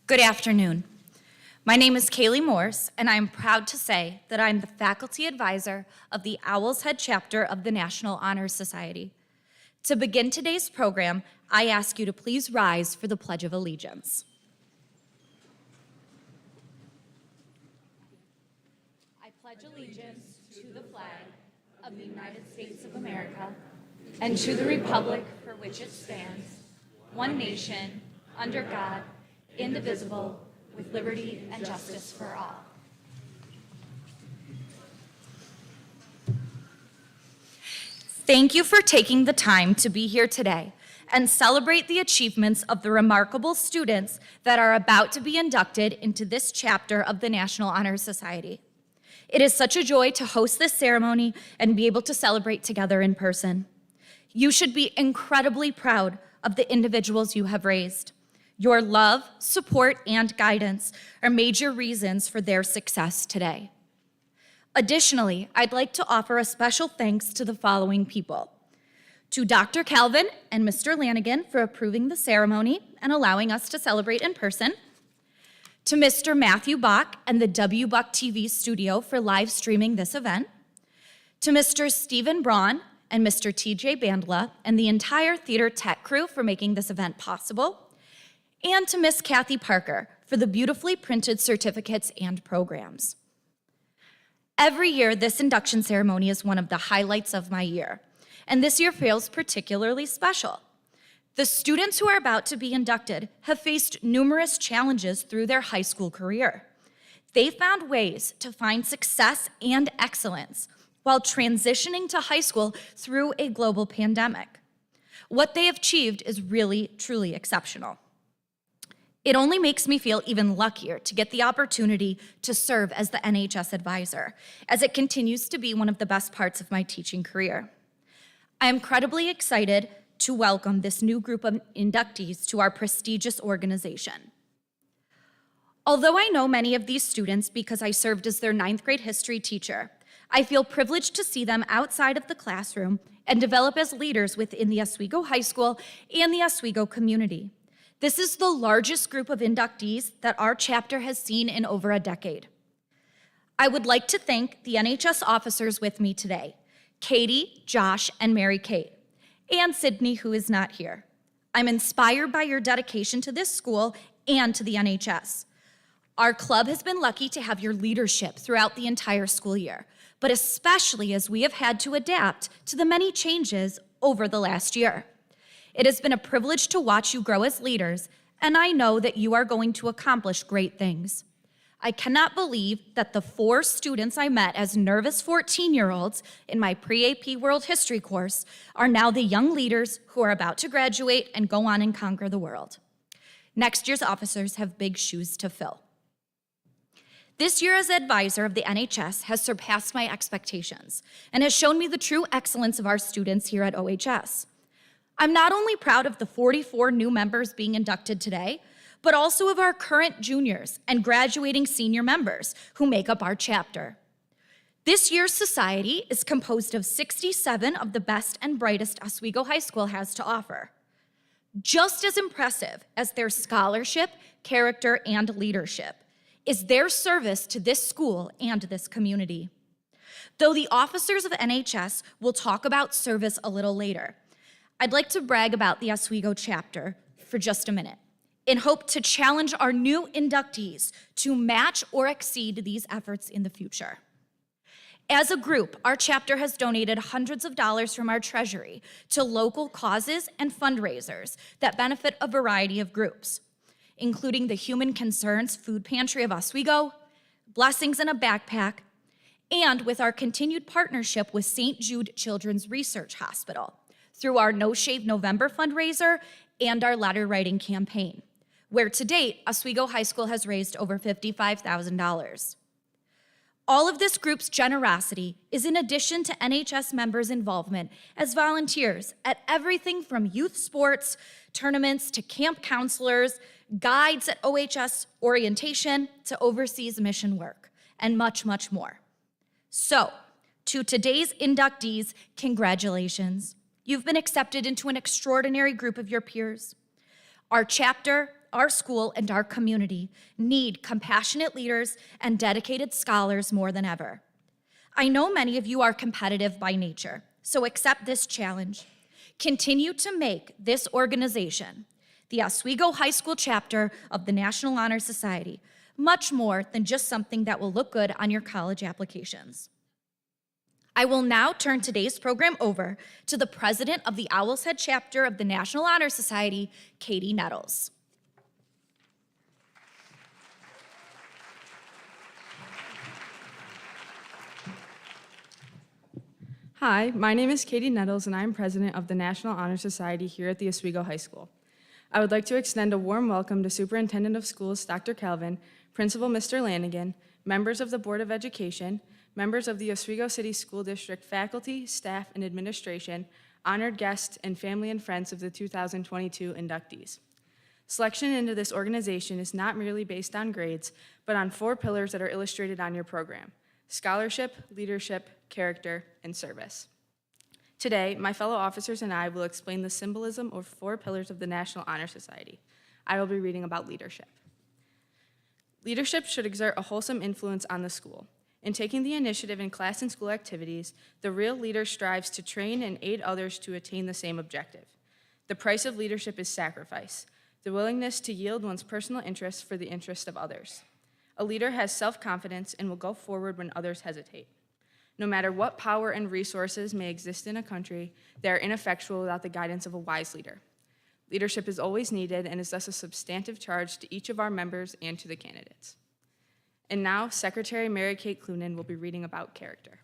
Good afternoon. My name is Kaylee Morse, and I am proud to say that I'm the faculty advisor of the Owl's Head chapter of the National Honor Society. To begin today's program, I ask you to please rise for the Pledge of Allegiance. I pledge allegiance to the flag of the United States of America and to the republic for which it stands, one nation, under God, indivisible, with liberty and justice for all. Thank you for taking the time to be here today and celebrate the achievements of the remarkable students that are about to be inducted into this chapter of the National Honor Society. It is such a joy to host this ceremony and be able to celebrate together in person. You should be incredibly proud of the individuals you have raised. Your love, support, and guidance are major reasons for their success today. Additionally, I'd like to offer a special thanks to the following people. To Dr. Calvin and Mr. Lanigan for approving the ceremony and allowing us to celebrate in person. To Mr. Matthew Bach and the WBUC TV studio for live streaming this event. To Mr. Stephen Braun and Mr. TJ Bandla and the entire theater tech crew for making this event possible. And to Miss Kathy Parker for the beautifully printed certificates and programs. Every year, this induction ceremony is one of the highlights of my year, and this year feels particularly special. The students who are about to be inducted have faced numerous challenges through their high school career. They found ways to find success and excellence while transitioning to high school through a global pandemic. What they have achieved is really, truly exceptional. It only makes me feel even luckier to get the opportunity to serve as the NHS advisor, as it continues to be one of the best parts of my teaching career. I am incredibly excited to welcome this new group of inductees to our prestigious organization. Although I know many of these students because I served as their 9th grade history teacher, I feel privileged to see them outside of the classroom and develop as leaders within the Oswego High School and the Oswego community. This is the largest group of inductees that our chapter has seen in over a decade. I would like to thank the NHS officers with me today, Katie, Josh, and Mary Kate, and Sydney, who is not here. I'm inspired by your dedication to this school and to the NHS. Our club has been lucky to have your leadership throughout the entire school year, but especially as we have had to adapt to the many changes over the last year. It has been a privilege to watch you grow as leaders, and I know that you are going to accomplish great things. I cannot believe that the 4 students I met as nervous 14-year-olds in my pre-AP World History course are now the young leaders who are about to graduate and go on and conquer the world. Next year's officers have big shoes to fill. This year as advisor of the NHS has surpassed my expectations and has shown me the true excellence of our students here at OHS. I'm not only proud of the 44 new members being inducted today, but also of our current juniors and graduating senior members who make up our chapter. This year's society is composed of 67 of the best and brightest Oswego High School has to offer. Just as impressive as their scholarship, character, and leadership is their service to this school and this community. Though the officers of NHS will talk about service a little later, I'd like to brag about the Oswego chapter for just a minute in hope to challenge our new inductees to match or exceed these efforts in the future. As a group, our chapter has donated hundreds of dollars from our treasury to local causes and fundraisers that benefit a variety of groups, including the Human Concerns Food Pantry of Oswego, Blessings in a Backpack, and with our continued partnership with St. Jude Children's Research Hospital through our No Shave November fundraiser and our letter writing campaign, where to date, Oswego High School has raised over $55,000. All of this group's generosity is in addition to NHS members' involvement as volunteers at everything from youth sports, tournaments, to camp counselors, guides at OHS orientation, to overseas mission work, and much, much more. So, to today's inductees, congratulations. You've been accepted into an extraordinary group of your peers. Our chapter, our school, and our community need compassionate leaders and dedicated scholars more than ever. I know many of you are competitive by nature, so accept this challenge. Continue to make this organization, the Oswego High School chapter of the National Honor Society, much more than just something that will look good on your college applications. I will now turn today's program over to the president of the Owl's Head chapter of the National Honor Society, Katie Nettles. Hi, my name is Katie Nettles, and I'm president of the National Honor Society here at the Oswego High School. I would like to extend a warm welcome to Superintendent of Schools, Dr. Calvin, Principal Mr. Lanigan, members of the Board of Education, members of the Oswego City School District faculty, staff, and administration, honored guests, and family and friends of the 2022 inductees. Selection into this organization is not merely based on grades, but on 4 pillars that are illustrated on your program: scholarship, leadership, character, and service. Today, my fellow officers and I will explain the symbolism of 4 pillars of the National Honor Society. I will be reading about leadership. Leadership should exert a wholesome influence on the school. In taking the initiative in class and school activities, the real leader strives to train and aid others to attain the same objective. The price of leadership is sacrifice, the willingness to yield one's personal interests for the interest of others. A leader has self-confidence and will go forward when others hesitate. No matter what power and resources may exist in a country, they are ineffectual without the guidance of a wise leader. Leadership is always needed and is thus a substantive charge to each of our members and to the candidates. And now, Secretary Mary Kate Clunan will be reading about character.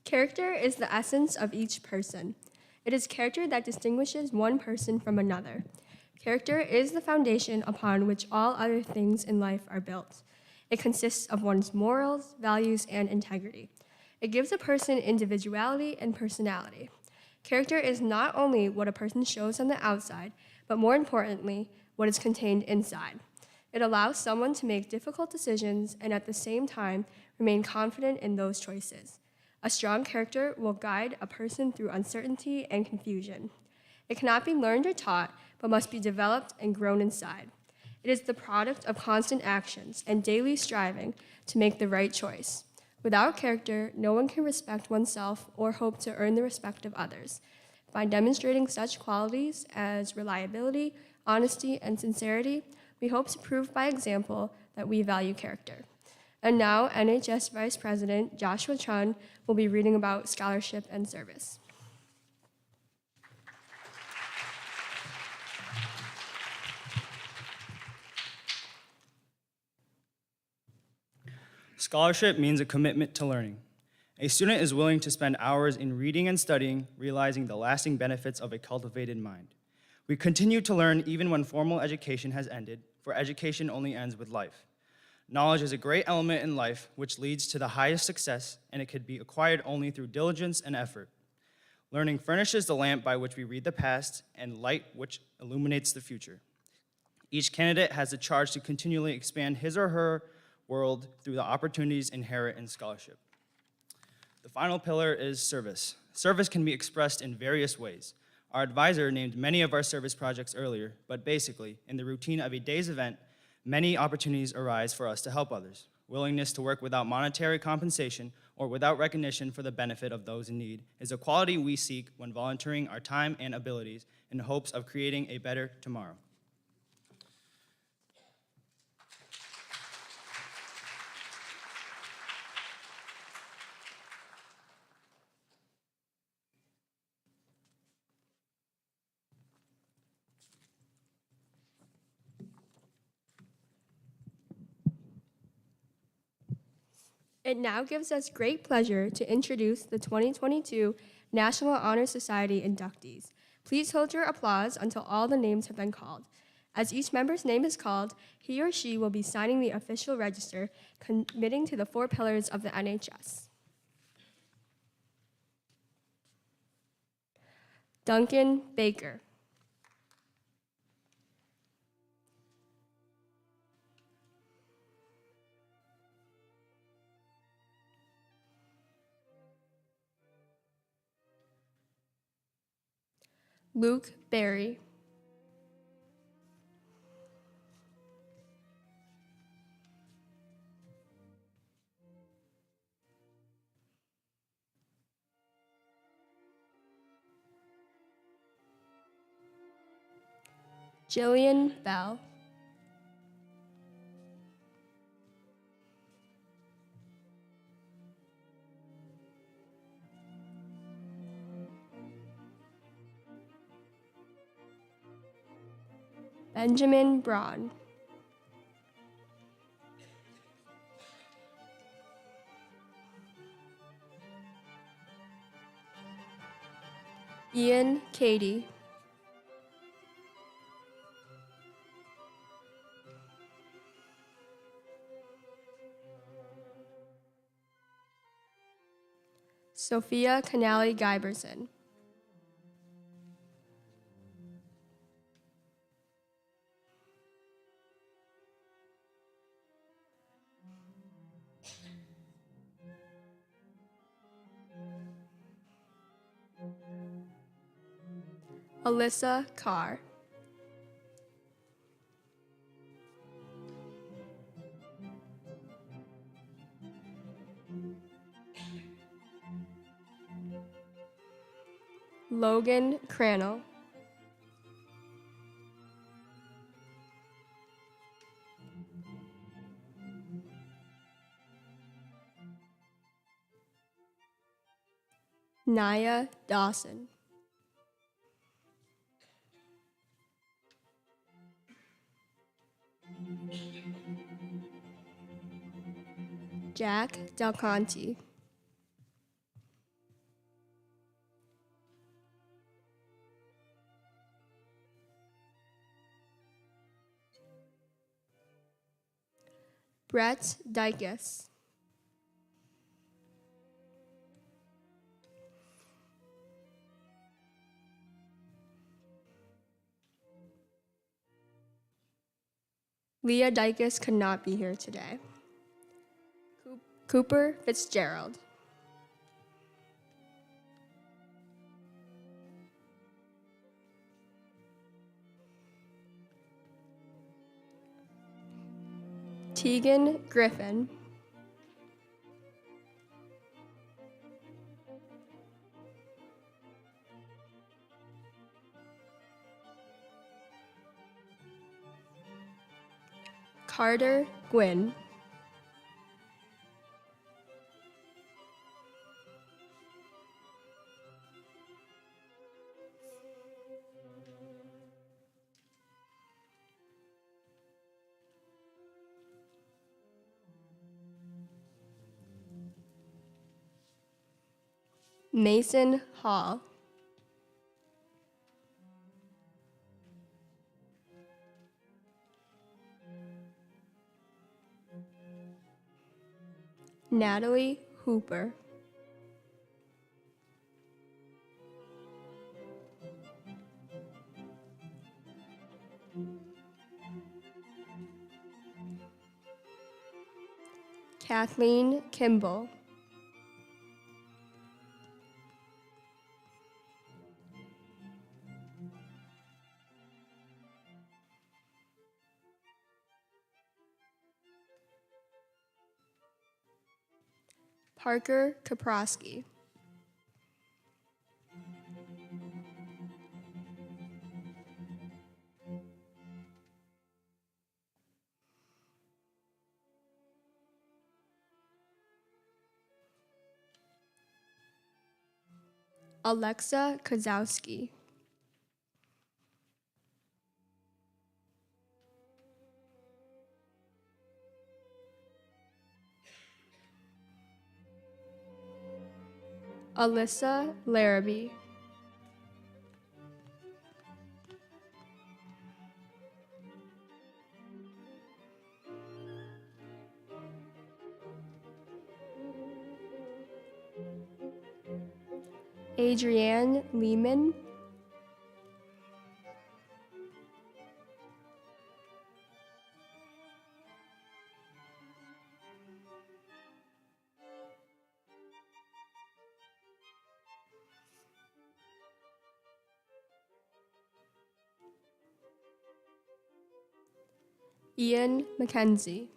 Character is the essence of each person. It is character that distinguishes one person from another. Character is the foundation upon which all other things in life are built. It consists of one's morals, values, and integrity. It gives a person individuality and personality. Character is not only what a person shows on the outside, but more importantly, what is contained inside. It allows someone to make difficult decisions and at the same time remain confident in those choices. A strong character will guide a person through uncertainty and confusion. It cannot be learned or taught, but must be developed and grown inside. It is the product of constant actions and daily striving to make the right choice. Without character, no one can respect oneself or hope to earn the respect of others. By demonstrating such qualities as reliability, honesty, and sincerity, we hope to prove by example that we value character. And now, NHS Vice President Joshua Chun will be reading about scholarship and service. Scholarship means a commitment to learning. A student is willing to spend hours in reading and studying, realizing the lasting benefits of a cultivated mind. We continue to learn even when formal education has ended, for education only ends with life. Knowledge is a great element in life which leads to the highest success, and it could be acquired only through diligence and effort. Learning furnishes the lamp by which we read the past and light which illuminates the future. Each candidate has the charge to continually expand his or her world through the opportunities inherent in scholarship. The final pillar is service. Service can be expressed in various ways. Our advisor named many of our service projects earlier, but basically, in the routine of a day's event, many opportunities arise for us to help others. Willingness to work without monetary compensation or without recognition for the benefit of those in need is a quality we seek when volunteering our time and abilities in hopes of creating a better tomorrow. It now gives us great pleasure to introduce the 2022 National Honor Society inductees. Please hold your applause until all the names have been called. As each member's name is called, he or she will be signing the official register, committing to the 4 pillars of the NHS. Duncan Baker. Luke Berry. Jillian Bell. Benjamin Braun. Ian Cady. Sophia Canali Giberson. Alyssa Carr. Logan Crannell. Naya Dawson. Jack Del Conte. Brett Dykes. Leah Dykes could not be here today. Cooper Fitzgerald. Tegan Griffin. Carter Gwynn. Mason Hall. Natalie Hooper. Kathleen Kimball. Parker Kaprosky. Alexa Kozowski. Alyssa Larrabee. Adrienne Lehman. Ian McKenzie.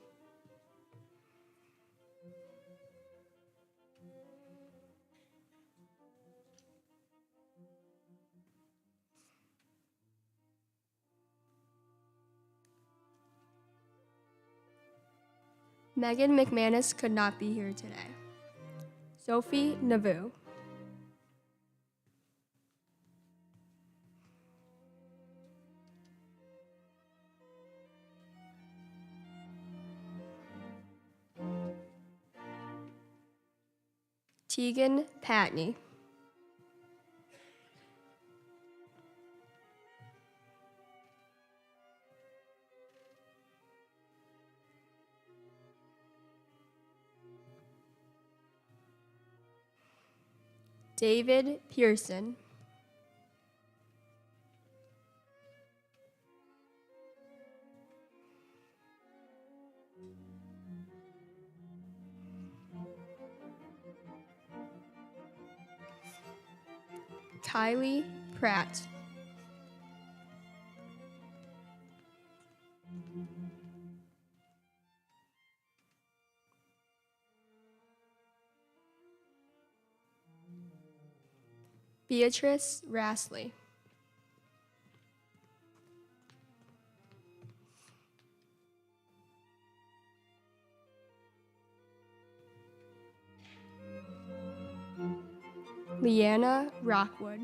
Megan McManus could not be here today. Sophie Navu. Tegan Patney. David Pearson. Kylie Pratt. Beatrice Rassley. Leanna Rockwood.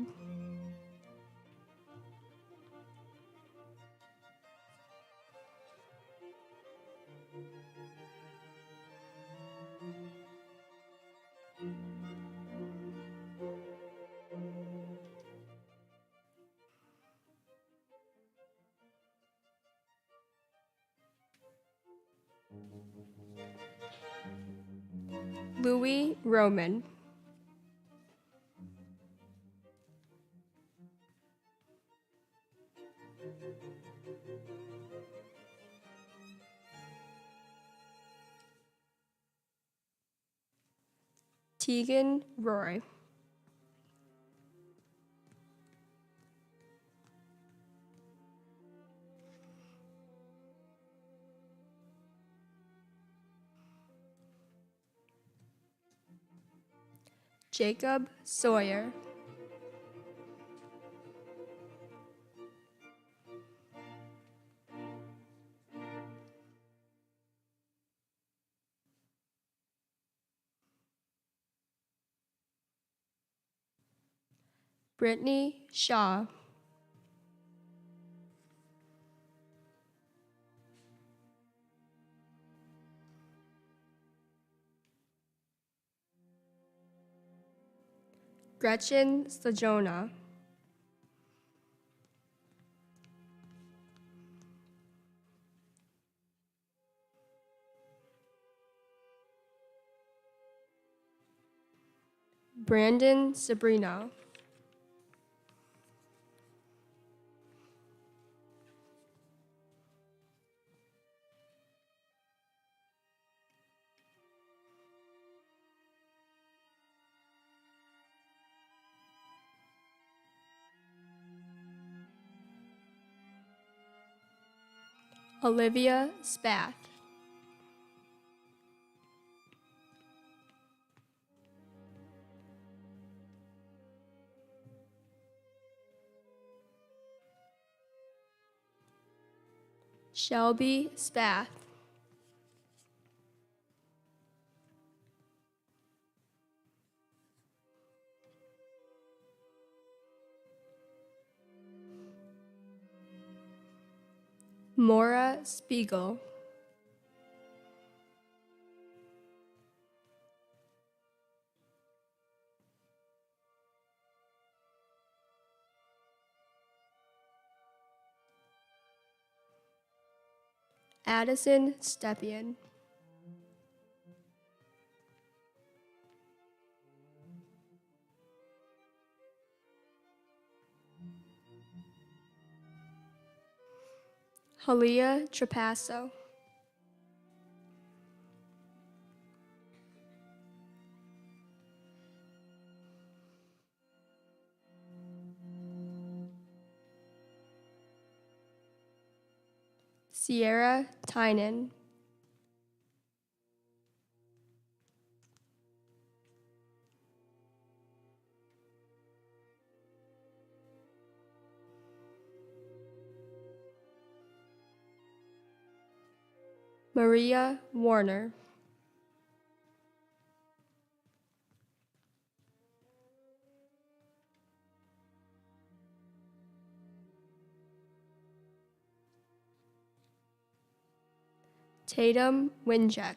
Louis Roman. Tegan Roy. Jacob Sawyer. Brittany Shaw. Gretchen Stajona. Brandon Sabrino. Olivia Spath. Shelby Spath. Maura Spiegel. Addison Stepien. Halia Trapasso. Sierra Tynan. Maria Warner. Tatum Wincheck.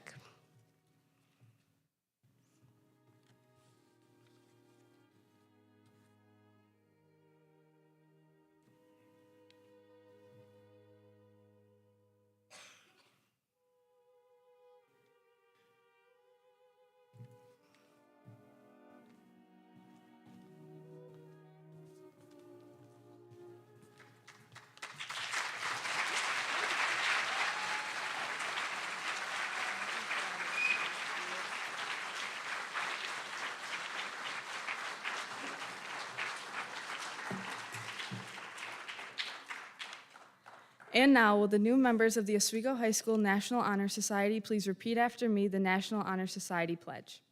And now, will the new members of the Oswego High School National Honor Society please repeat after me the National Honor Society pledge?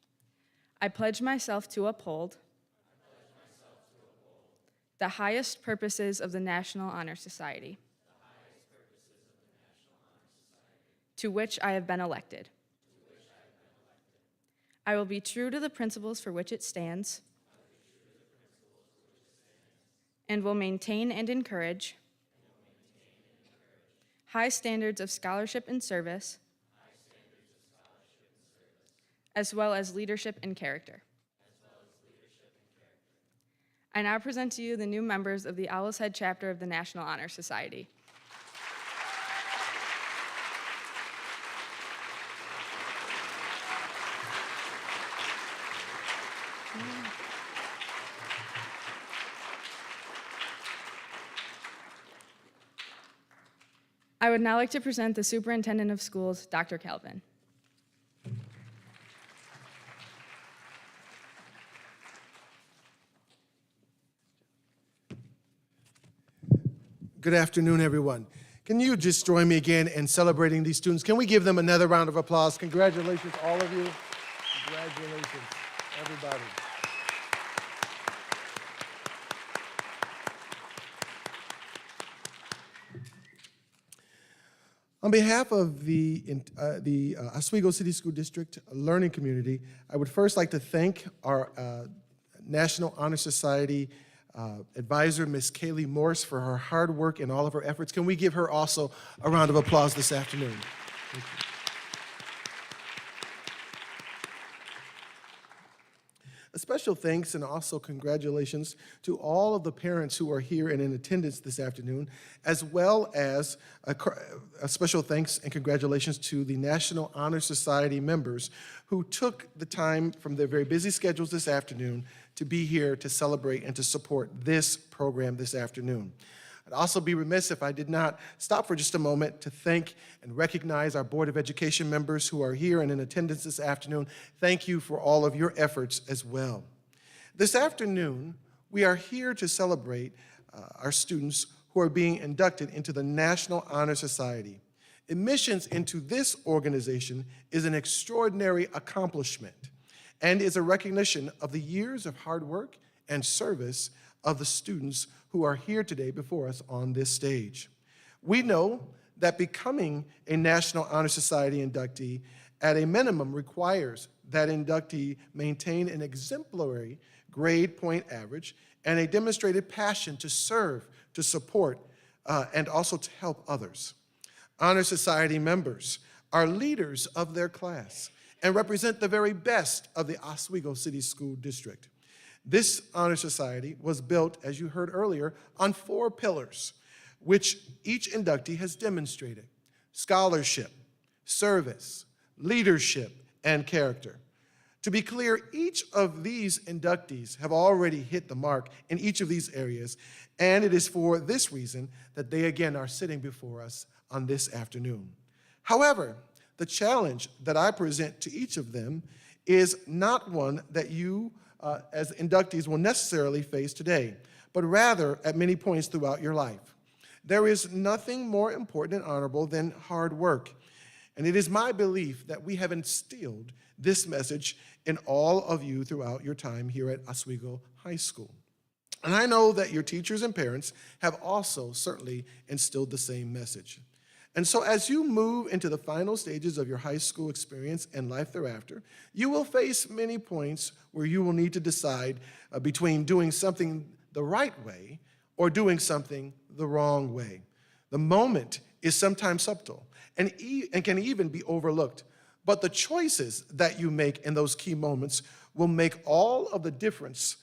I pledge myself to uphold the highest purposes of the National Honor Society, to which I have been elected. I will be true to the principles for which it stands, and will maintain and encourage high standards of scholarship and service, as well as leadership and character. I now present to you the new members of the Owl's Head chapter of the National Honor Society. I would now like to present the Superintendent of Schools, Dr. Calvin. Good afternoon, everyone. Can you just join me again in celebrating these students? Can we give them another round of applause? Congratulations, all of you. Congratulations, everybody. On behalf of the Oswego City School District learning community, I would first like to thank our National Honor Society advisor, Ms. Kaylee Morse, for her hard work and all of her efforts. Can we give her also a round of applause this afternoon? Thank you. A special thanks and also congratulations to all of the parents who are here and in attendance this afternoon, as well as a special thanks and congratulations to the National Honor Society members who took the time from their very busy schedules this afternoon to be here to celebrate and to support this program this afternoon. I'd also be remiss if I did not stop for just a moment to thank and recognize our Board of Education members who are here and in attendance this afternoon. Thank you for all of your efforts as well. This afternoon, we are here to celebrate our students who are being inducted into the National Honor Society. Admissions into this organization is an extraordinary accomplishment and is a recognition of the years of hard work and service of the students who are here today before us on this stage. We know that becoming a National Honor Society inductee at a minimum requires that inductee maintain an exemplary grade point average and a demonstrated passion to serve, to support, and also to help others. Honor Society members are leaders of their class and represent the very best of the Oswego City School District. This Honor Society was built, as you heard earlier, on 4 pillars, which each inductee has demonstrated: scholarship, service, leadership, and character. To be clear, each of these inductees have already hit the mark in each of these areas, and it is for this reason that they again are sitting before us on this afternoon. However, the challenge that I present to each of them is not one that you as inductees will necessarily face today, but rather at many points throughout your life. There is nothing more important and honorable than hard work, and it is my belief that we have instilled this message in all of you throughout your time here at Oswego High School. And I know that your teachers and parents have also certainly instilled the same message. And so as you move into the final stages of your high school experience and life thereafter, you will face many points where you will need to decide between doing something the right way or doing something the wrong way. The moment is sometimes subtle and can even be overlooked, but the choices that you make in those key moments will make all of the difference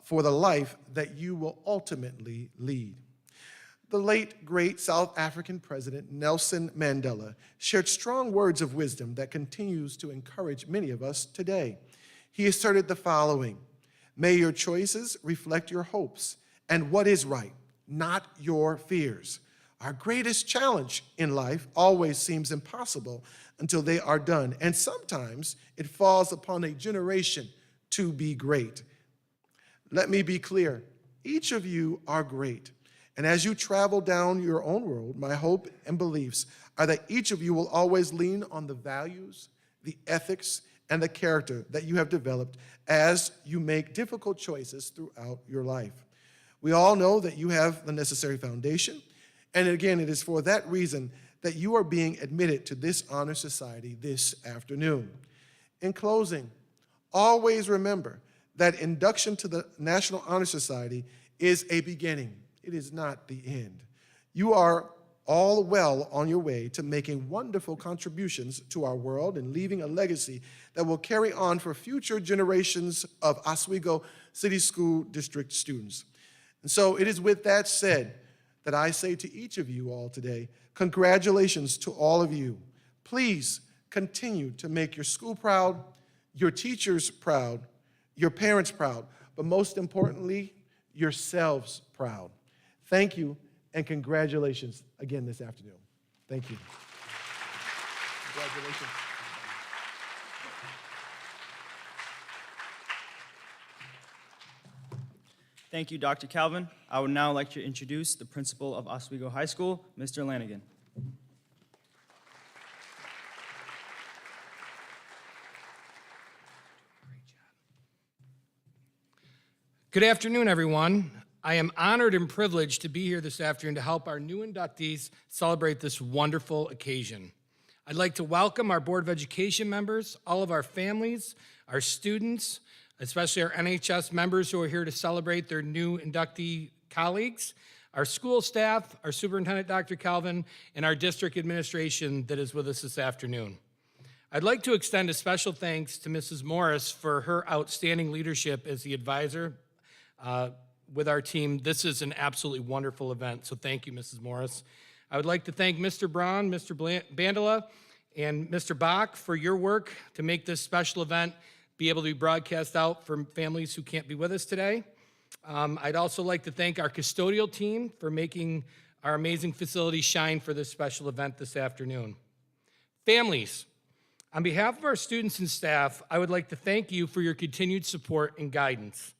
for the life that you will ultimately lead. The late, great South African President Nelson Mandela shared strong words of wisdom that continues to encourage many of us today. He asserted the following: "May your choices reflect your hopes and what is right, not your fears." Our greatest challenge in life always seems impossible until they are done, and sometimes it falls upon a generation to be great. Let me be clear, each of you are great. And as you travel down your own road, my hope and beliefs are that each of you will always lean on the values, the ethics, and the character that you have developed as you make difficult choices throughout your life. We all know that you have the necessary foundation, and again, it is for that reason that you are being admitted to this honor society this afternoon. In closing, always remember that induction to the National Honor Society is a beginning. It is not the end. You are all well on your way to making wonderful contributions to our world and leaving a legacy that will carry on for future generations of Oswego City School District students. And so it is with that said that I say to each of you all today, congratulations to all of you. Please continue to make your school proud, your teachers proud, your parents proud, but most importantly, yourselves proud. Thank you, and congratulations again this afternoon. Thank you. Congratulations. Thank you, Dr. Calvin. I would now like to introduce the principal of Oswego High School, Mr. Lanigan. Good afternoon, everyone. I am honored and privileged to be here this afternoon to help our new inductees celebrate this wonderful occasion. I'd like to welcome our Board of Education members, all of our families, our students, especially our NHS members who are here to celebrate their new inductee colleagues, our school staff, our superintendent, Dr. Calvin, and our district administration that is with us this afternoon. I'd like to extend a special thanks to Mrs. Morris for her outstanding leadership as the advisor with our team. This is an absolutely wonderful event, so thank you, Mrs. Morris. I would like to thank Mr. Braun, Mr. Bandela, and Mr. Bach for your work to make this special event be able to be broadcast out for families who can't be with us today. I'd also like to thank our custodial team for making our amazing facility shine for this special event this afternoon. Families, on behalf of our students and staff, I would like to thank you for your continued support and guidance.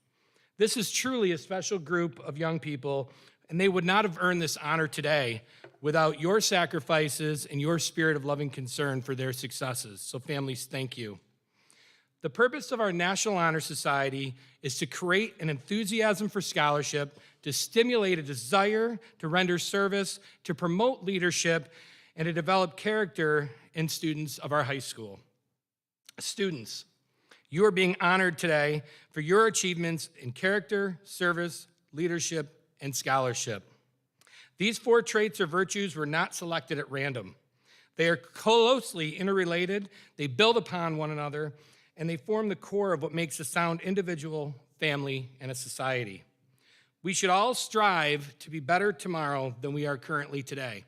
This is truly a special group of young people, and they would not have earned this honor today without your sacrifices and your spirit of loving concern for their successes. So families, thank you. The purpose of our National Honor Society is to create an enthusiasm for scholarship, to stimulate a desire to render service, to promote leadership, and to develop character in students of our high school. Students, you are being honored today for your achievements in character, service, leadership, and scholarship. These 4 traits or virtues were not selected at random. They are closely interrelated, they build upon one another, and they form the core of what makes a sound individual, family, and a society. We should all strive to be better tomorrow than we are currently today.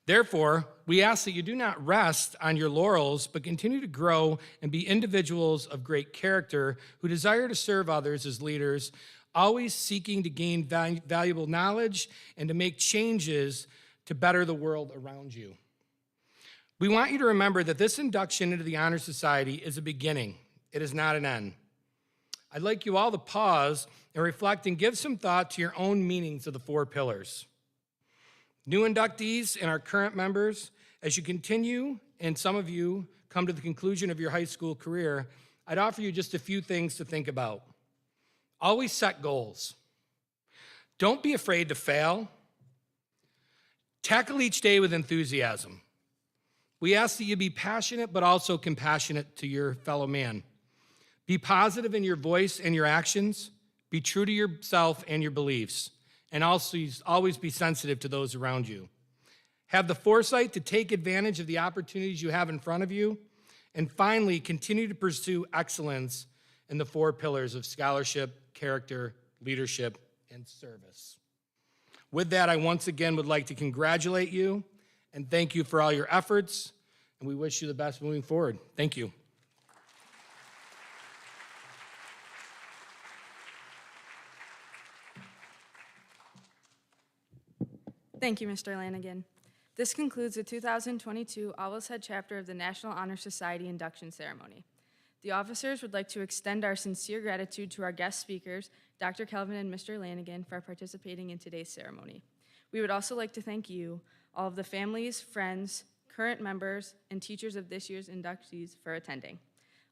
Therefore, we ask that you do not rest on your laurels, but continue to grow and be individuals of great character who desire to serve others as leaders, always seeking to gain valuable knowledge and to make changes to better the world around you. We want you to remember that this induction into the Honor Society is a beginning. It is not an end. I'd like you all to pause and reflect and give some thought to your own meanings of the 4 pillars. New inductees and our current members, as you continue and some of you come to the conclusion of your high school career, I'd offer you just a few things to think about. Always set goals. Don't be afraid to fail. Tackle each day with enthusiasm. We ask that you be passionate but also compassionate to your fellow man. Be positive in your voice and your actions. Be true to yourself and your beliefs. And also always be sensitive to those around you. Have the foresight to take advantage of the opportunities you have in front of you. And finally, continue to pursue excellence in the 4 pillars of scholarship, character, leadership, and service. With that, I once again would like to congratulate you and thank you for all your efforts, and we wish you the best moving forward. Thank you. Thank you, Mr. Lanigan. This concludes the 2022 Owl's Head chapter of the National Honor Society induction ceremony. The officers would like to extend our sincere gratitude to our guest speakers, Dr. Kelvin and Mr. Lanigan, for participating in today's ceremony. We would also like to thank you, all of the families, friends, current members, and teachers of this year's inductees for attending.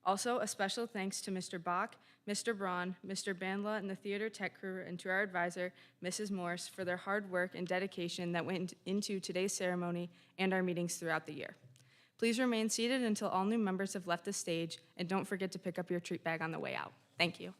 Also, a special thanks to Mr. Bach, Mr. Braun, Mr. Bandla, and the theater tech crew, and to our advisor, Mrs. Morse, for their hard work and dedication that went into today's ceremony and our meetings throughout the year. Please remain seated until all new members have left the stage, and don't forget to pick up your treat bag on the way out. Thank you.